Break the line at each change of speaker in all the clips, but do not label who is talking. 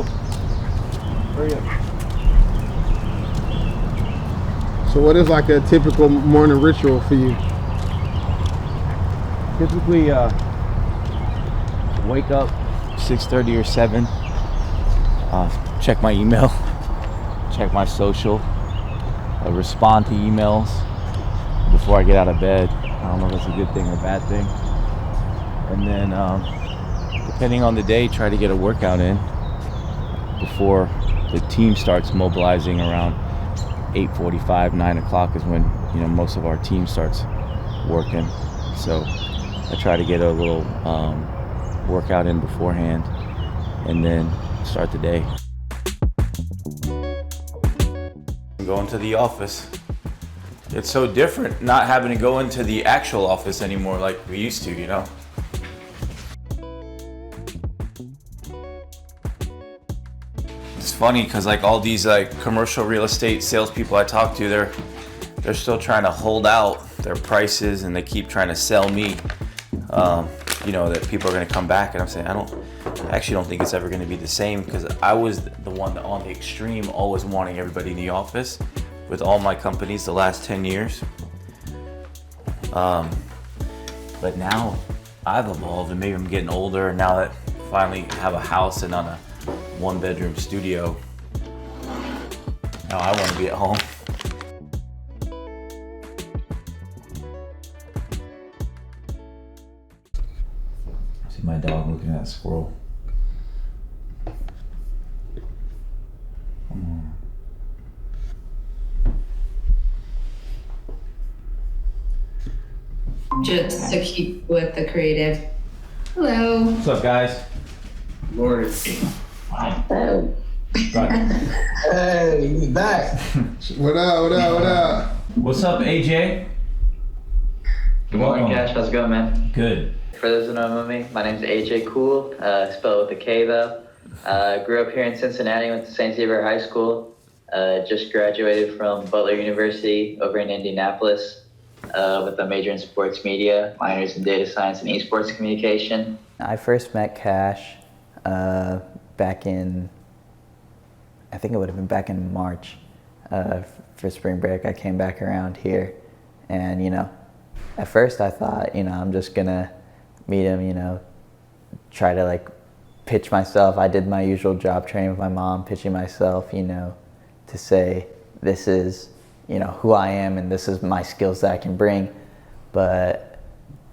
go. Hurry up.
So what is like a typical morning ritual for you?
Typically, wake up 6:30 or 7. Check my email, check my social, respond to emails before I get out of bed. I don't know if that's a good thing or a bad thing. And then, depending on the day, try to get a workout in before the team starts mobilizing around 8:45, 9 o'clock is when, most of our team starts working. So I try to get a little workout in beforehand and then start the day. Going to the office. It's so different not having to go into the actual office anymore like we used to, It's funny because like all these like commercial real estate salespeople I talk to, they're still trying to hold out their prices and they keep trying to sell me, that people are going to come back. And I'm saying I actually don't think it's ever going to be the same, because I was the one that on the extreme, always wanting everybody in the office with all my companies the last 10 years. But now I've evolved, and maybe I'm getting older, and now that I finally have a house and on a 1-bedroom studio, now I want to be at home. See my dog looking at a squirrel. Come on.
Just to keep with the creative. Hello.
What's up, guys?
Morning.
Hello.
Hey, he's back.
What up?
What's up, AJ?
Good morning, Cash. How's it going, man?
Good.
For those who don't know me, my name's AJ Kool, spelled with a K though. Grew up here in Cincinnati, went to St. Xavier High School. Just graduated from Butler University over in Indianapolis with a major in sports media, minors in data science and esports communication.
I first met Cash back in, I think it would have been back in March for spring break. I came back around here, and at first I thought, I'm just gonna meet him, try to like pitch myself. I did my usual job training with my mom, pitching myself, to say this is, who I am and this is my skills that I can bring. But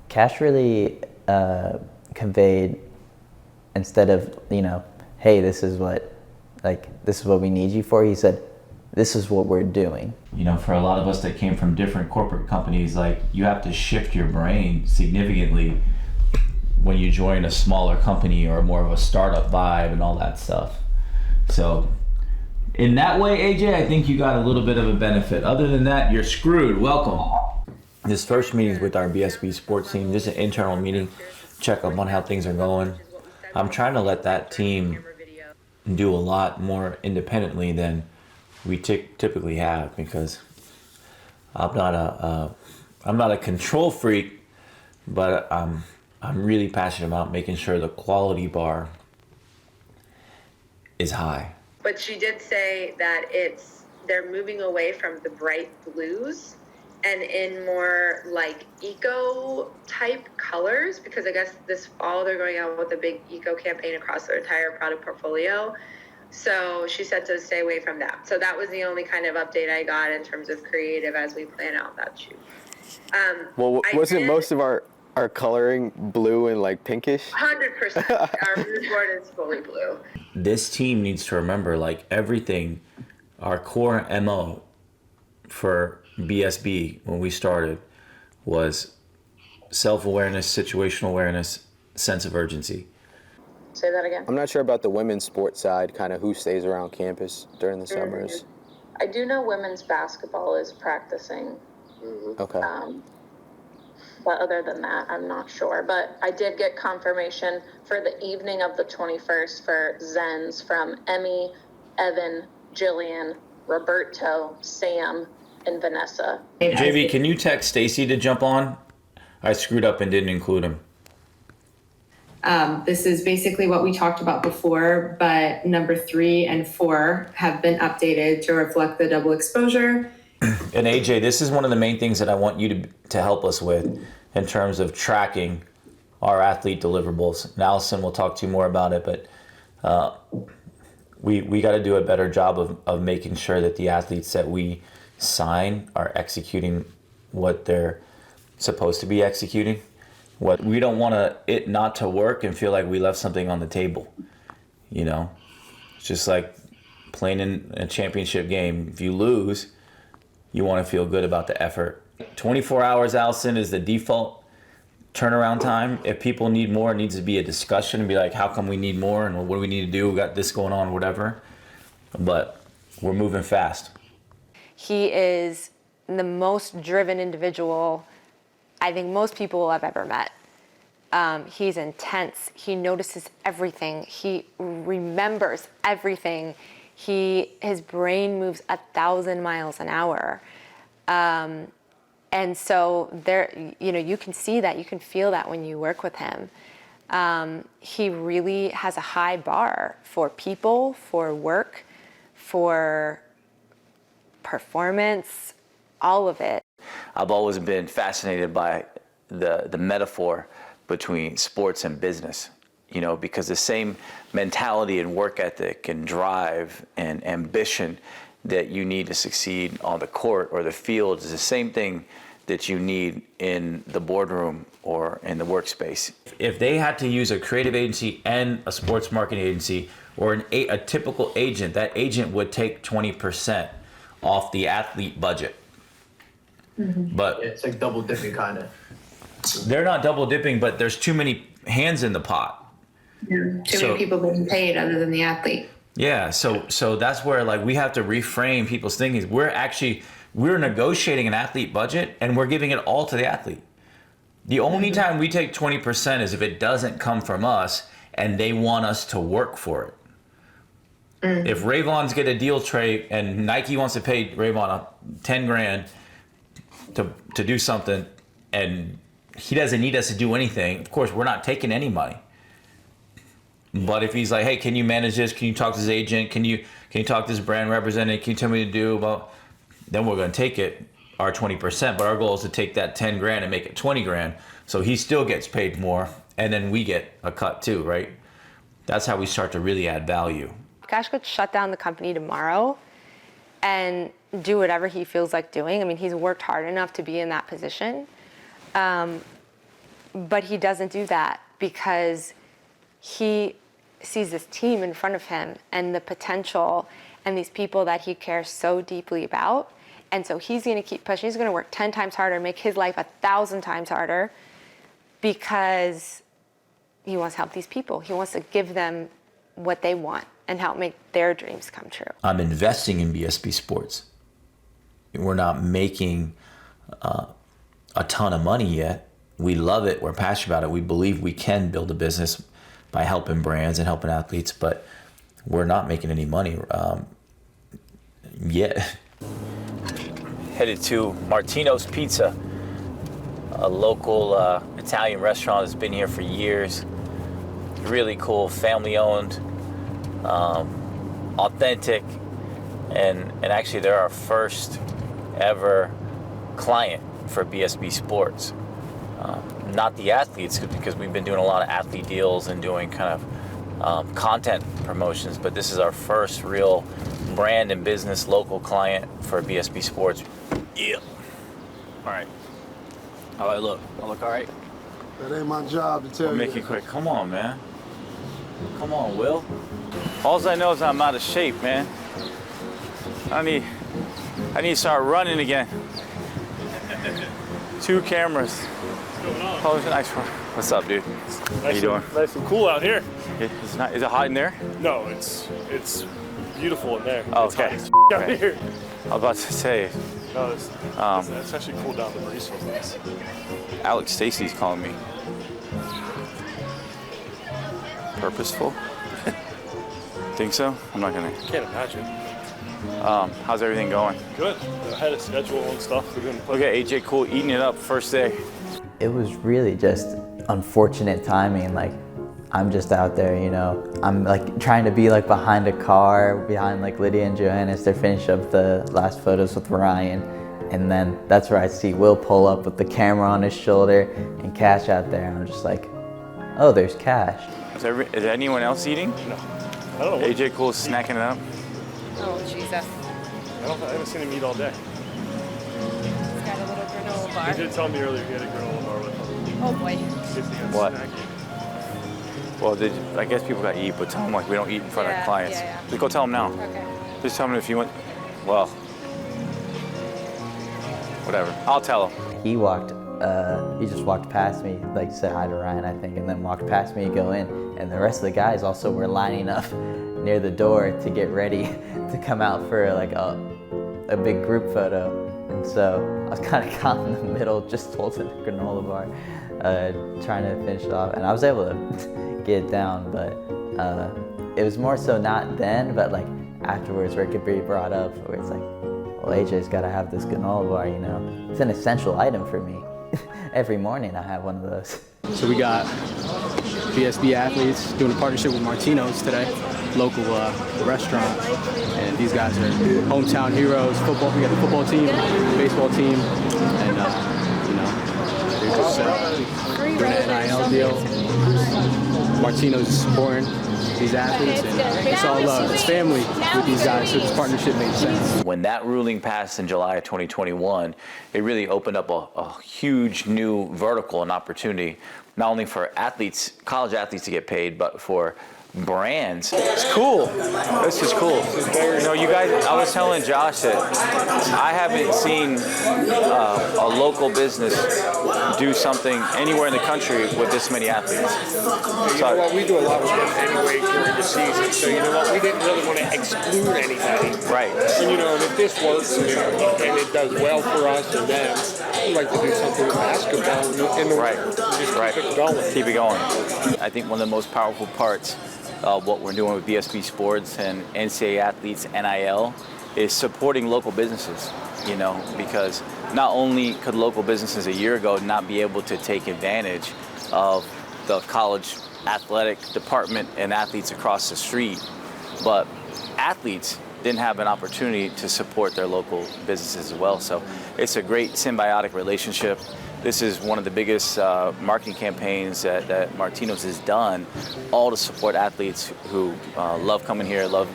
Cash really conveyed, instead of, hey, this is what we need you for, he said, this is what we're doing.
For a lot of us that came from different corporate companies, like, you have to shift your brain significantly when you join a smaller company or more of a startup vibe and all that stuff. So in that way, AJ, I think you got a little bit of a benefit. Other than that, you're screwed. Welcome. This first meeting is with our BSB Sports team. This is an internal meeting, check up on how things are going. I'm trying to let that team do a lot more independently than we typically have, because I'm not a control freak, but I'm really passionate about making sure the quality bar is high.
But she did say that they're moving away from the bright blues and in more like eco type colors, because I guess this fall they're going out with a big eco campaign across their entire product portfolio. So she said to stay away from that. So that was the only kind of update I got in terms of creative as we plan out that shoot.
Well, wasn't most of our coloring blue and like pinkish?
100%. Our mood board is fully blue.
This team needs to remember, like, everything, our core MO for BSB when we started was self-awareness, situational awareness, sense of urgency.
Say that again.
I'm not sure about the women's sports side, kind of who stays around campus during the summers.
I do know women's basketball is practicing.
Okay.
But other than that, I'm not sure. But I did get confirmation for the evening of the 21st for Zens from Emmy, Evan, Jillian, Roberto, Sam, and Vanessa.
JV, can you text Stacy to jump on? I screwed up and didn't include him.
This is basically what we talked about before, but number 3 and 4 have been updated to reflect the double exposure.
And AJ, this is one of the main things that I want you to help us with in terms of tracking our athlete deliverables. And Allison will talk to you more about it, but we got to do a better job of making sure that the athletes that we sign are executing what they're supposed to be executing. What we don't want it not to work and feel like we left something on the table. You know, it's just like playing in a championship game. If you lose, you want to feel good about the effort. 24 hours, Allison, is the default turnaround time. If people need more, it needs to be a discussion and be like, how come we need more and what do we need to do? We got this going on, whatever. But we're moving fast.
He is the most driven individual I think most people have ever met. He's intense. He notices everything. He remembers everything. His brain moves 1,000 miles an hour. And so there, you can see that, you can feel that when you work with him. He really has a high bar for people, for work, for performance, all of it.
I've always been fascinated by the metaphor between sports and business, because the same mentality and work ethic and drive and ambition that you need to succeed on the court or the field is the same thing that you need in the boardroom or in the workspace. If they had to use a creative agency and a sports marketing agency or a typical agent, that agent would take 20% off the athlete budget. Mm-hmm. But
it's like double dipping kind of.
They're not double dipping, but there's too many hands in the pot.
Yeah. Too many people getting paid other than the athlete.
Yeah, so that's where we have to reframe people's thinking. We're negotiating an athlete budget and we're giving it all to the athlete. The only time we take 20% is if it doesn't come from us and they want us to work for it. Mm. If Ray-Vons get a deal trade and Nike wants to pay Ray-Von $10,000 to do something and he doesn't need us to do anything, of course we're not taking any money. But if he's like, hey, can you manage this? Can you talk to this agent? Can you talk to this brand representative? Can you tell me to do about? Then we're going to take it, our 20%. But our goal is to take that $10,000 and make it $20,000, so he still gets paid more, and then we get a cut too, right? That's how we start to really add value.
Cash could shut down the company tomorrow and do whatever he feels like doing. I mean, he's worked hard enough to be in that position, but he doesn't do that because he sees this team in front of him and the potential and these people that he cares so deeply about. And so he's going to keep pushing. He's going to work 10 times harder, make his life 1,000 times harder because he wants to help these people. He wants to give them what they want and help make their dreams come true.
I'm investing in BSB Sports. We're not making a ton of money yet. We love it. We're passionate about it. We believe we can build a business by helping brands and helping athletes, but we're not making any money yet. Headed to Martino's Pizza, a local Italian restaurant that's been here for years. Really cool, family-owned, authentic, and actually they're our first ever client for BSB Sports. Not the athletes, because we've been doing a lot of athlete deals and doing kind of content promotions, but this is our first real brand and business local client for BSB Sports. Yeah. All right. How do I look? I look all right?
That ain't my job to tell you.
Make it quick. Come on, man. Come on, Will. All I know is I'm out of shape, man. I need to start running again. 2 cameras. Oh, nice one. What's up, dude? How you doing?
Nice and cool out here.
Is it hot in there?
No, it's beautiful in there.
Oh,
it's
okay.
hot as out here.
I was about to say.
No, it's actually cooled down. The breeze so nice.
Alex Stacey's calling me. Purposeful? Think so? I'm not gonna.
Can't imagine.
How's everything going?
Good. Ahead of schedule and stuff.
Look at AJ Kool eating it up first day.
It was really just unfortunate timing. I'm just out there, you know. I'm like trying to be like behind a car, behind like Lydia and Joanne as they're finishing up the last photos with Ryan. And then that's where I see Will pull up with the camera on his shoulder and Cash out there. And I'm just like, oh, there's Cash.
Is anyone else eating?
No. I don't know.
AJ Kool snacking it up.
Oh, Jesus.
I haven't seen him eat all day.
He's got a little granola bar.
He did tell me earlier he had a granola bar with him.
Oh, boy.
What? Well, I guess people got to eat, but tell them like we don't eat in front of clients.
Yeah.
Just go tell them now.
Okay.
Just tell them if you want. Well, whatever. I'll tell them.
He just walked past me, like said hi to Ryan, I think, and then walked past me to go in. And the rest of the guys also were lining up near the door to get ready to come out for like a big group photo. And so I was kind of caught in the middle, just holding the granola bar, trying to finish it off. And I was able to get it down, but it was more so not then, but like afterwards where it could be brought up, where it's like, well, AJ's got to have this granola bar, you know. It's an essential item for me. Every morning I have one of those.
So we got BSB athletes doing a partnership with Martino's today, local restaurant. And these guys are hometown heroes. Football, we got the football team, baseball team, and you know, they're just doing an NIL deal. Martino's is supporting these athletes, and it's all love. It's family with these guys, so this partnership makes sense.
When that ruling passed in July of 2021, it really opened up a huge new vertical and opportunity, not only for athletes, college athletes to get paid, but for brands. It's cool. This is cool. You know, you guys, I was telling Josh that I haven't seen a local business do something anywhere in the country with this many athletes.
You know what, we do a lot of stuff anyway during the season, so you know what, we didn't really want to exclude anybody.
Right.
And you know, and if this works and it does well for us and them, we'd like to do something with basketball in the
right.
Just
right.
keep it going.
Keep it going. I think one of the most powerful parts of what we're doing with BSB Sports and NCAA athletes, NIL, is supporting local businesses, you know, because not only could local businesses a year ago not be able to take advantage of the college athletic department and athletes across the street, but athletes didn't have an opportunity to support their local businesses as well. So it's a great symbiotic relationship. This is one of the biggest marketing campaigns that Martino's has done, all to support athletes who love coming here, love,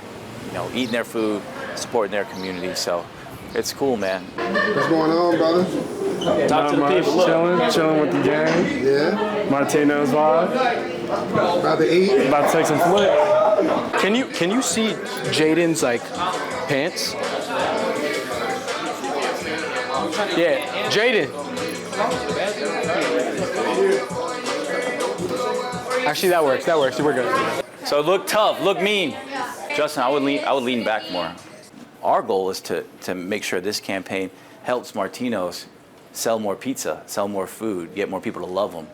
you know, eating their food, supporting their community. So it's cool, man.
What's going on, brother?
Talk to the people. Look.
Chilling with the gang.
Yeah.
Martino's vibe.
About to eat.
About to take some flip. Can you see Jaden's like pants? Yeah, Jaden. Actually, that works. We're good.
So look tough, look mean. Justin, I would lean back more. Our goal is to make sure this campaign helps Martino's sell more pizza, sell more food, get more people to love them.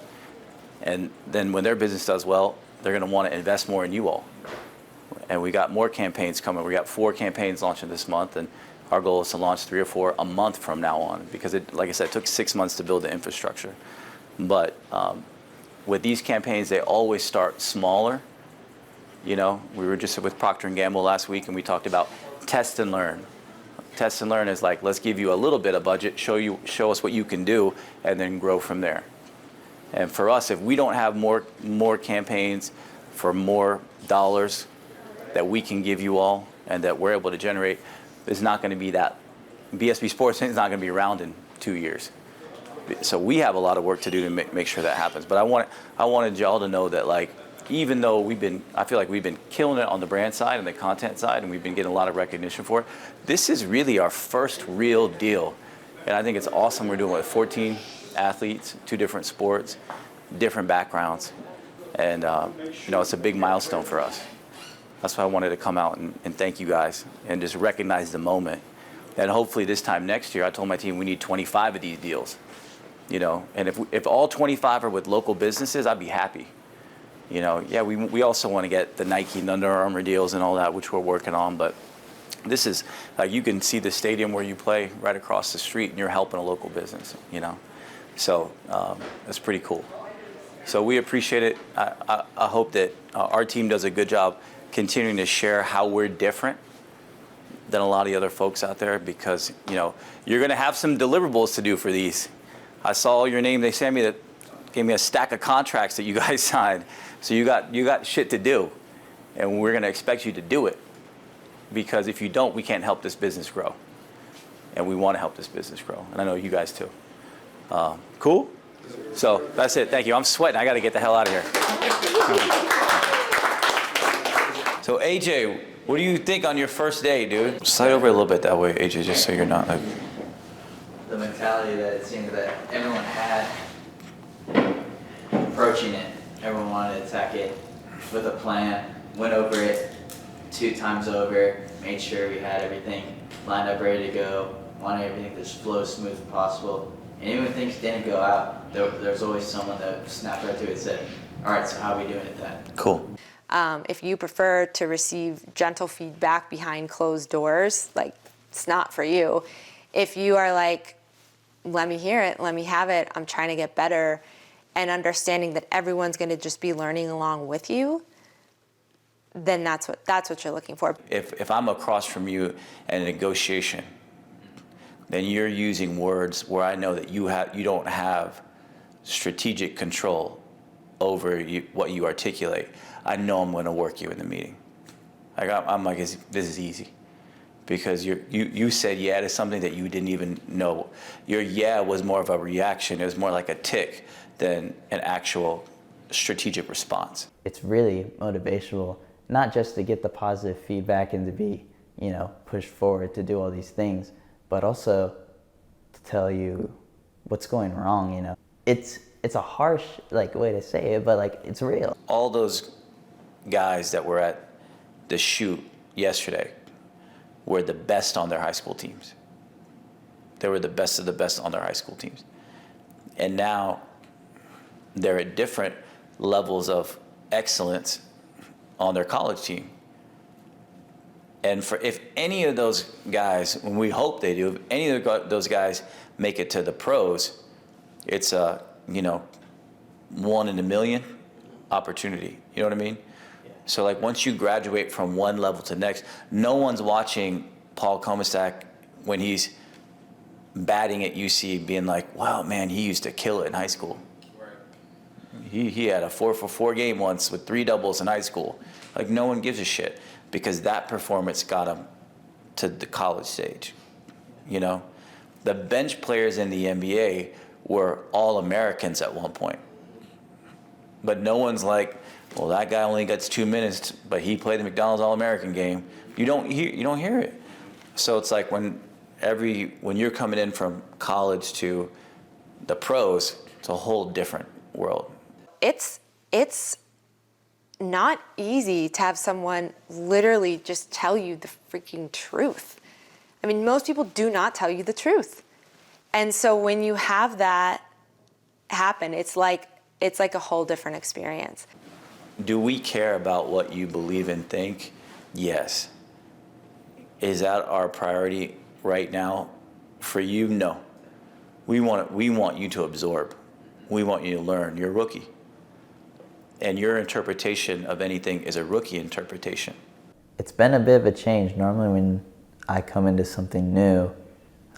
And then when their business does well, they're going to want to invest more in you all. And we got more campaigns coming. We got 4 campaigns launching this month, and our goal is to launch 3 or 4 a month from now on, because it, like I said, it took 6 months to build the infrastructure. But with these campaigns, they always start smaller. You know, we were just with Procter & Gamble last week, and we talked about test and learn. Test and learn is like, let's give you a little bit of budget, show us what you can do, and then grow from there. And for us, if we don't have more campaigns for more dollars that we can give you all and that we're able to generate, it's not going to be that. BSB Sports is not going to be around in 2 years. So we have a lot of work to do to make sure that happens. But I wanted y'all to know that, like, even though I feel like we've been killing it on the brand side and the content side, and we've been getting a lot of recognition for it, this is really our first real deal. And I think it's awesome. We're doing it with 14 athletes, 2 different sports, different backgrounds. And, you know, it's a big milestone for us. That's why I wanted to come out and thank you guys and just recognize the moment. And hopefully this time next year, I told my team we need 25 of these deals. You know, and if all 25 are with local businesses, I'd be happy. You know, yeah, we also want to get the Nike and Under Armour deals and all that, which we're working on. But this is, like, you can see the stadium where you play right across the street, and you're helping a local business, you know. So that's pretty cool.
So we appreciate it. I hope that our team does a good job continuing to share how we're different than a lot of the other folks out there, because you're going to have some deliverables to do for these. I saw your name. They gave me a stack of contracts that you guys signed. So you got shit to do, and we're going to expect you to do it, because if you don't, we can't help this business grow, and we want to help this business grow, and I know you guys too. Cool? So that's it. Thank you. I'm sweating. I got to get the hell out of here. So AJ, what do you think on your first day, dude? Slide over a little bit that way, AJ, just so you're not like...
The mentality that it seemed that everyone had approaching it. Everyone wanted to attack it with a plan, went over it 2 times over, made sure we had everything lined up, ready to go, wanted everything to just flow as smooth as possible. And even when things didn't go out, there's always someone that snapped right to it and said, all right, so how are we doing it then?
Cool.
If you prefer to receive gentle feedback behind closed doors, like, it's not for you. If you are like, let me hear it, let me have it, I'm trying to get better, and understanding that everyone's going to just be learning along with you, then that's what you're looking for.
If I'm across from you in a negotiation, then you're using words where I know that you don't have strategic control over what you articulate. I know I'm going to work you in the meeting. Like I'm like, this is easy, because you said yeah to something that you didn't even know. Your yeah was more of a reaction. It was more like a tick than an actual strategic response.
It's really motivational, not just to get the positive feedback and to be, pushed forward to do all these things, but also to tell you what's going wrong. It's a harsh way to say it, but it's real.
All those guys that were at the shoot yesterday were the best on their high school teams. They were the best of the best on their high school teams. And now they're at different levels of excellence on their college team. And if any of those guys, and we hope they do, if any of those guys make it to the pros, it's a, 1 in a million opportunity. You know what I mean? Yeah. So once you graduate from one level to the next, no one's watching Paul Komisak when he's batting at UC being like, wow, man, he used to kill it in high school. Right. He had a 4-for-4 game once with 3 doubles in high school. No one gives a shit, because that performance got him to the college stage. The bench players in the NBA were all Americans at one point. But no one's like, well, that guy only gets 2 minutes, but he played the McDonald's All-American game. You don't hear it. So it's like when you're coming in from college to the pros, it's a whole different world.
It's not easy to have someone literally just tell you the freaking truth. I mean, most people do not tell you the truth. And so when you have that happen, it's like a whole different experience.
Do we care about what you believe and think? Yes. Is that our priority right now? For you, no. We want you to absorb. We want you to learn. You're a rookie. And your interpretation of anything is a rookie interpretation. It's been a bit of a change. Normally when I come into something new,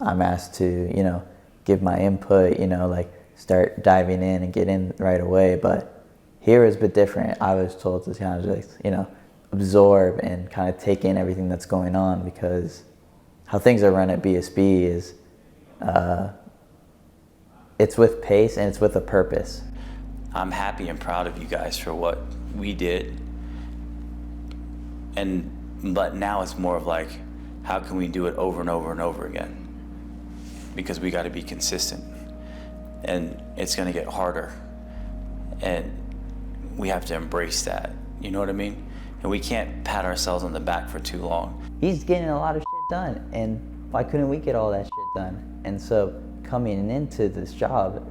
I'm asked to, give my input, start diving in and get in right away. But here is a bit different. I was told to kind of just, absorb and kind of take in everything that's going on, because how things are run at BSB is, it's with pace and it's with a purpose. I'm happy and proud of you guys for what we did. But now it's more of like, how can we do it over and over and over again? Because we got to be consistent, and it's going to get harder, and we have to embrace that. You know what I mean? And we can't pat ourselves on the back for too long. He's getting a lot of shit done, and why couldn't we get all that shit done? And so coming into this job,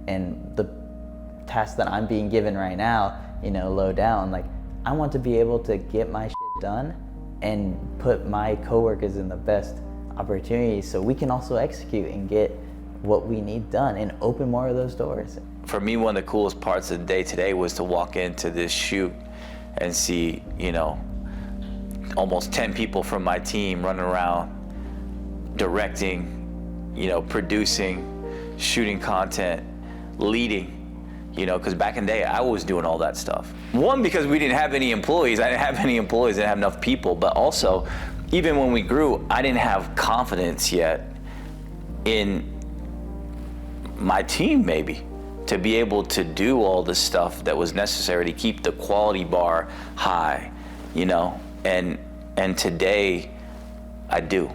and the task that I'm being given right now, low down, I want to be able to get my shit done and put my coworkers in the best opportunities so we can also execute and get
what we need done and open more of those doors.
For me, one of the coolest parts of the day today was to walk into this shoot and see, you know, almost 10 people from my team running around, directing, you know, producing, shooting content, leading, you know, because back in the day, I was doing all that stuff. One, because we didn't have any employees. I didn't have any employees, I didn't have enough people, but also, even when we grew, I didn't have confidence yet in my team, maybe, to be able to do all the stuff that was necessary to keep the quality bar high, you know, and today I do.